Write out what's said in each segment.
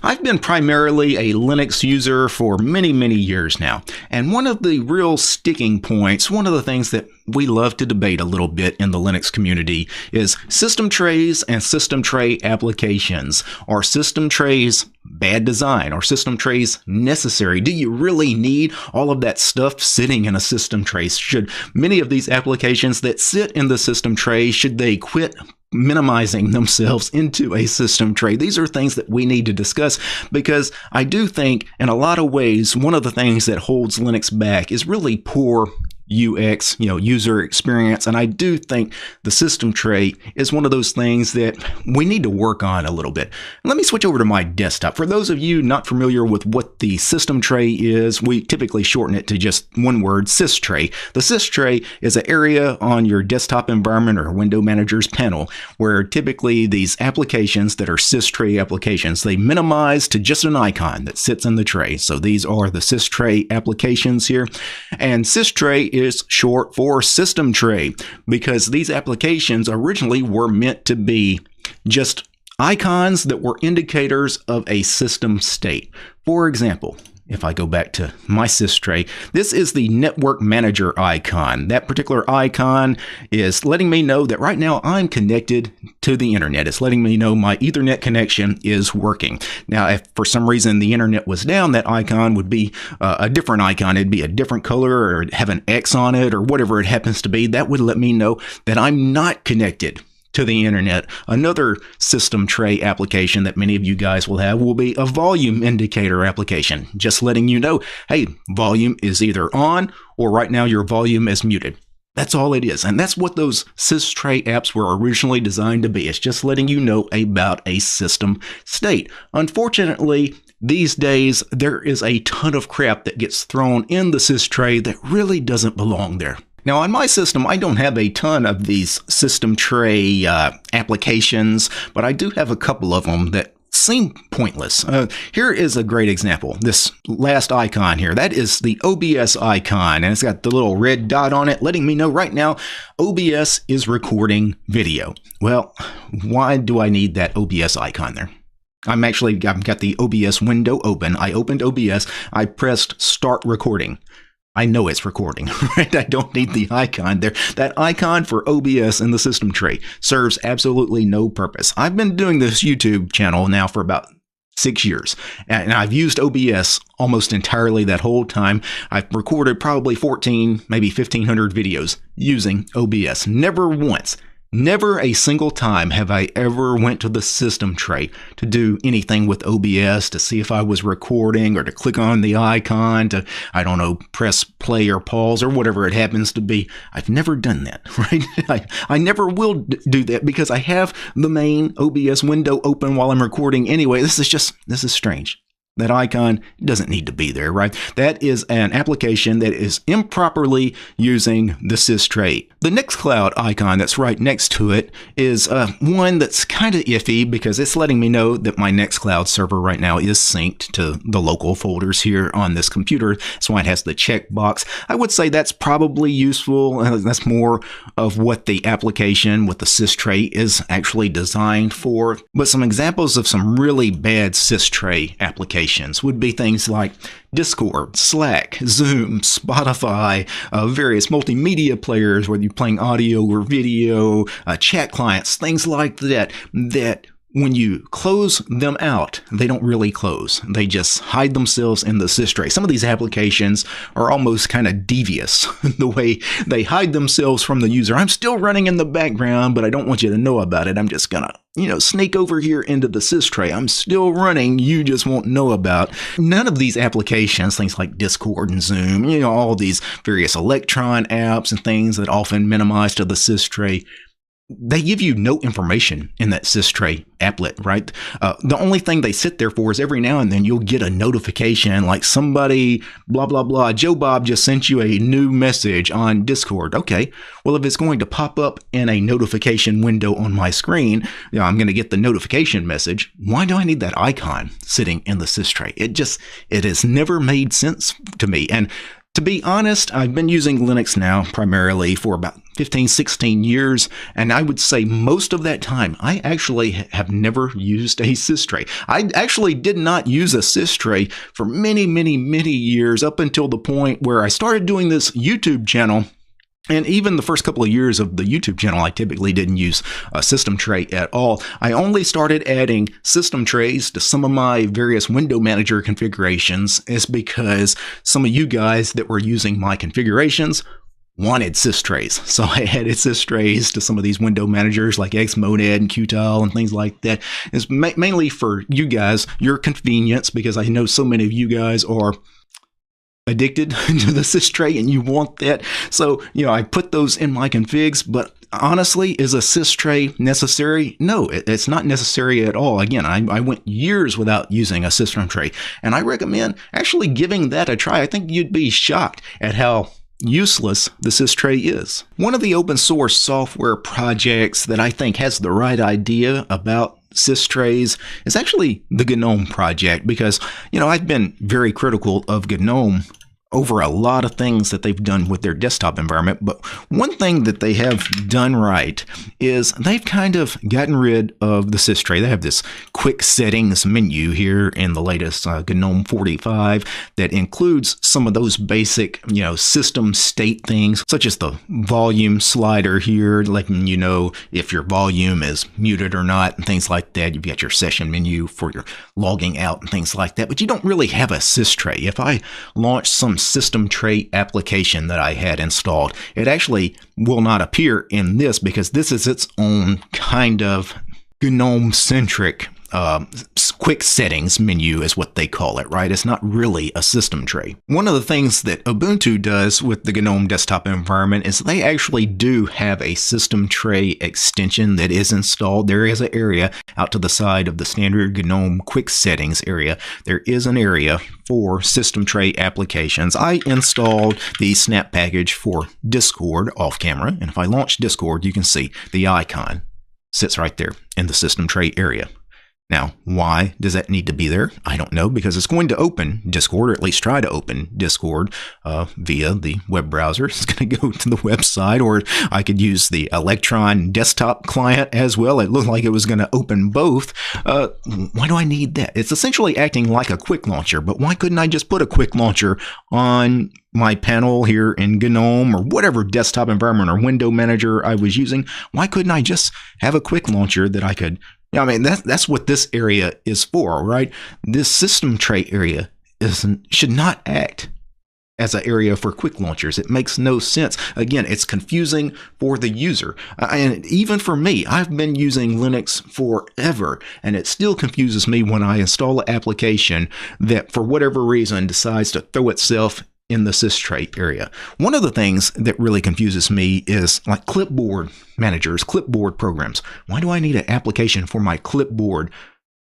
I've been primarily a Linux user for many, many years now. And one of the real sticking points, one of the things that we love to debate a little bit in the Linux community is system trays and system tray applications. Are system trays bad design? Are system trays necessary? Do you really need all of that stuff sitting in a system tray? Should many of these applications that sit in the system tray, should they quit minimizing themselves into a system tray? These are things that we need to discuss, because I do think in a lot of ways, one of the things that holds Linux back is really poor UX, user experience. And I do think the system tray is one of those things that we need to work on a little bit. Let me switch over to my desktop. For those of you not familiar with what the system tray is, we typically shorten it to just one word, systray. The systray is an area on your desktop environment or window manager's panel where typically these applications that are systray applications, they minimize to just an icon that sits in the tray. So these are the systray applications here. And systray is short for system tray, because these applications originally were meant to be just icons that were indicators of a system state. For example, if I go back to my systray, this is the network manager icon. That particular icon is letting me know that right now I'm connected to the internet. It's letting me know my Ethernet connection is working. Now, if for some reason the internet was down, that icon would be a different icon. It'd be a different color or have an X on it or whatever it happens to be. That would let me know that I'm not connected to the internet. Another system tray application that many of you guys will have will be a volume indicator application, just letting you know, hey, volume is either on or right now your volume is muted. That's all it is. And that's what those systray apps were originally designed to be. It's just letting you know about a system state. Unfortunately, these days, there is a ton of crap that gets thrown in the systray that really doesn't belong there. Now, on my system, I don't have a ton of these system tray applications, but I do have a couple of them that seem pointless. Here is a great example. This last icon here, that is the OBS icon, and it's got the little red dot on it letting me know right now OBS is recording video. Well, why do I need that OBS icon there? I've got the OBS window open. I opened OBS. I pressed start recording. I know it's recording, right? I don't need the icon there. That icon for OBS in the system tray serves absolutely no purpose. I've been doing this YouTube channel now for about 6 years, and I've used OBS almost entirely that whole time. I've recorded probably 14, maybe 1,500 videos using OBS. Never a single time have I ever went to the system tray to do anything with OBS to see if I was recording or to click on the icon to, I don't know, press play or pause or whatever it happens to be. I've never done that, right? I never will do that because I have the main OBS window open while I'm recording anyway. This is strange. That icon doesn't need to be there, right? That is an application that is improperly using the systray. The Nextcloud icon that's right next to it is one that's kind of iffy because it's letting me know that my Nextcloud server right now is synced to the local folders here on this computer. That's why it has the checkbox. I would say that's probably useful. That's more of what the application with the systray is actually designed for. But some examples of some really bad systray applications would be things like Discord, Slack, Zoom, Spotify, various multimedia players, whether you're playing audio or video, chat clients, things like that, that when you close them out, they don't really close. They just hide themselves in the systray. Some of these applications are almost kind of devious the way they hide themselves from the user. I'm still running in the background, but I don't want you to know about it. I'm just gonna, sneak over here into the systray. I'm still running. You just won't know about. None of these applications, things like Discord and Zoom, all these various Electron apps and things that often minimize to the systray, they give you no information in that systray applet, right? The only thing they sit there for is every now and then you'll get a notification like somebody, blah, blah, blah, Joe Bob just sent you a new message on Discord. Okay, well, if it's going to pop up in a notification window on my screen, I'm going to get the notification message. Why do I need that icon sitting in the systray? It has never made sense to me. And To be honest, I've been using Linux now primarily for about 15, 16 years, and I would say most of that time I actually have never used a systray. I actually did not use a systray for many, many, many years, up until the point where I started doing this YouTube channel. And even the first couple of years of the YouTube channel, I typically didn't use a system tray at all. I only started adding system trays to some of my various window manager configurations is because some of you guys that were using my configurations wanted systrays. So I added systrays to some of these window managers like Xmonad and Qtile and things like that. It's mainly for you guys, your convenience, because I know so many of you guys are addicted to the systray and you want that. So, I put those in my configs, but honestly, is a systray necessary? No, it's not necessary at all. Again, I went years without using a system tray, and I recommend actually giving that a try. I think you'd be shocked at how useless the systray is. One of the open source software projects that I think has the right idea about systrays is actually the GNOME project, because I've been very critical of GNOME over a lot of things that they've done with their desktop environment. But one thing that they have done right is they've kind of gotten rid of the systray. They have this quick settings menu here in the latest GNOME 45 that includes some of those basic, system state things, such as the volume slider here, letting you know if your volume is muted or not, and things like that. You've got your session menu for your logging out and things like that, but you don't really have a systray. If I launch some system tray application that I had installed, it actually will not appear in this, because this is its own kind of GNOME-centric quick settings menu is what they call it, right? It's not really a system tray. One of the things that Ubuntu does with the GNOME desktop environment is they actually do have a system tray extension that is installed. There is an area out to the side of the standard GNOME quick settings area. There is an area for system tray applications. I installed the snap package for Discord off camera, and if I launch Discord, you can see the icon sits right there in the system tray area. Now, why does that need to be there? I don't know, because it's going to open Discord, or at least try to open Discord via the web browser. It's going to go to the website, or I could use the Electron desktop client as well. It looked like it was going to open both. Why do I need that? It's essentially acting like a quick launcher, but why couldn't I just put a quick launcher on my panel here in GNOME or whatever desktop environment or window manager I was using? Why couldn't I just have a quick launcher that I could... that's what this area is for, right? This system tray area should not act as an area for quick launchers. It makes no sense. Again, it's confusing for the user. And even for me, I've been using Linux forever, and it still confuses me when I install an application that, for whatever reason, decides to throw itself in the systray area. One of the things that really confuses me is like clipboard managers, clipboard programs. Why do I need an application for my clipboard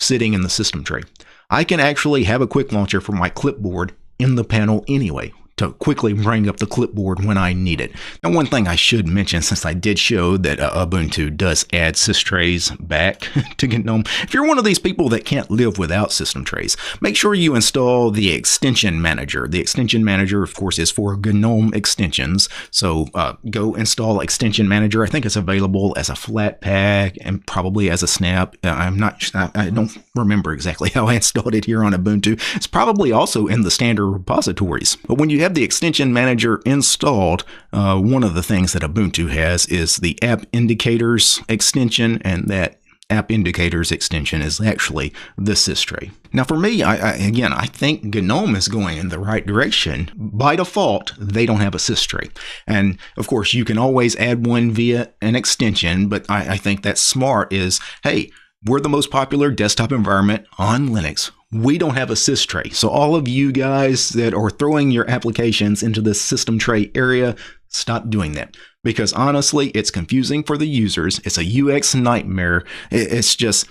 sitting in the system tray? I can actually have a quick launcher for my clipboard in the panel anyway, to quickly bring up the clipboard when I need it. Now, one thing I should mention, since I did show that Ubuntu does add systrays back to GNOME, if you're one of these people that can't live without system trays, make sure you install the extension manager. The extension manager, of course, is for GNOME extensions. So go install extension manager. I think it's available as a flat pack and probably as a snap. I don't remember exactly how I installed it here on Ubuntu. It's probably also in the standard repositories. But when you have the extension manager installed, one of the things that Ubuntu has is the app indicators extension, and that app indicators extension is actually the systray. Now, for me, I think GNOME is going in the right direction. By default, they don't have a systray. And of course, you can always add one via an extension, but I think that's smart is, hey, we're the most popular desktop environment on Linux. We don't have a systray. So all of you guys that are throwing your applications into the system tray area, stop doing that. Because honestly, it's confusing for the users. It's a UX nightmare. It's just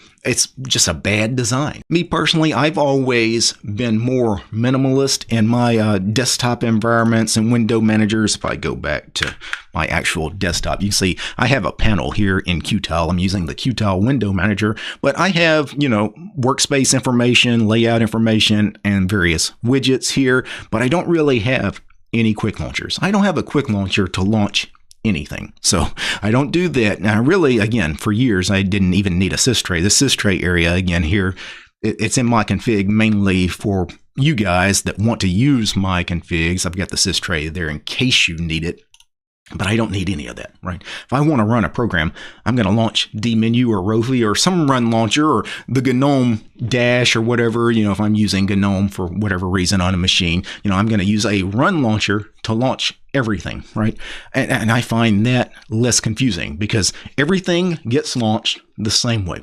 a bad design. Me personally, I've always been more minimalist in my desktop environments and window managers. If I go back to my actual desktop, you see I have a panel here in Qtile. I'm using the Qtile window manager, but I have, workspace information, layout information, and various widgets here, but I don't really have any quick launchers. I don't have a quick launcher to launch anything. So I don't do that. Now, really, again, for years, I didn't even need a systray. The systray area, again, here, it's in my config mainly for you guys that want to use my configs. I've got the systray there in case you need it. But I don't need any of that, right? If I want to run a program, I'm going to launch dmenu or Rovi or some run launcher or the GNOME Dash or whatever, if I'm using GNOME for whatever reason on a machine, I'm going to use a run launcher to launch everything, right? And I find that less confusing because everything gets launched the same way.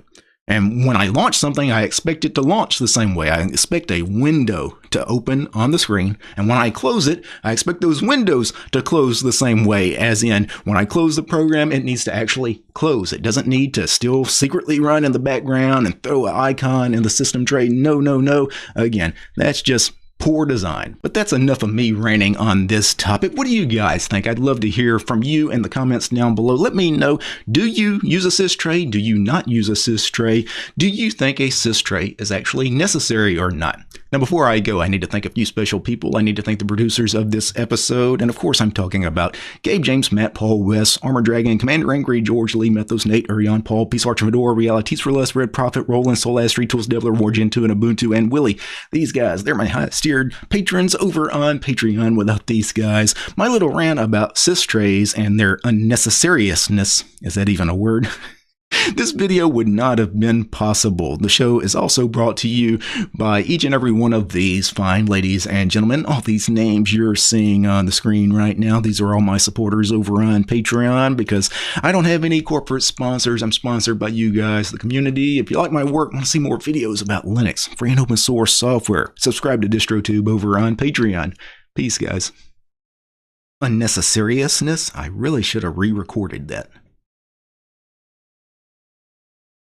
And when I launch something, I expect it to launch the same way. I expect a window to open on the screen. And when I close it, I expect those windows to close the same way, as in when I close the program, it needs to actually close. It doesn't need to still secretly run in the background and throw an icon in the system tray. No, no, no. Again, that's just poor design. But that's enough of me ranting on this topic. What do you guys think? I'd love to hear from you in the comments down below. Let me know, do you use a systray? Do you not use a systray? Do you think a systray is actually necessary or not? Now, before I go, I need to thank a few special people. I need to thank the producers of this episode. And of course, I'm talking about Gabe, James, Matt, Paul, Wes, Armor Dragon, Commander Angry, George, Lee, Mythos, Nate, Urion, Paul, Peace Archer, Fedora, Realities for Less, Red Prophet, Roland, Soul Astry, Tools, Devler, Wargen 2, and Ubuntu, and Willie. These guys, they're my highest tiered patrons over on Patreon. Without these guys, my little rant about systrays and their unnecessariness, is that even a word? This video would not have been possible. The show is also brought to you by each and every one of these fine ladies and gentlemen. All these names you're seeing on the screen right now, these are all my supporters over on Patreon because I don't have any corporate sponsors. I'm sponsored by you guys, the community. If you like my work, want to see more videos about Linux, free and open source software, subscribe to DistroTube over on Patreon. Peace, guys. Unnecessariness? I really should have re-recorded that.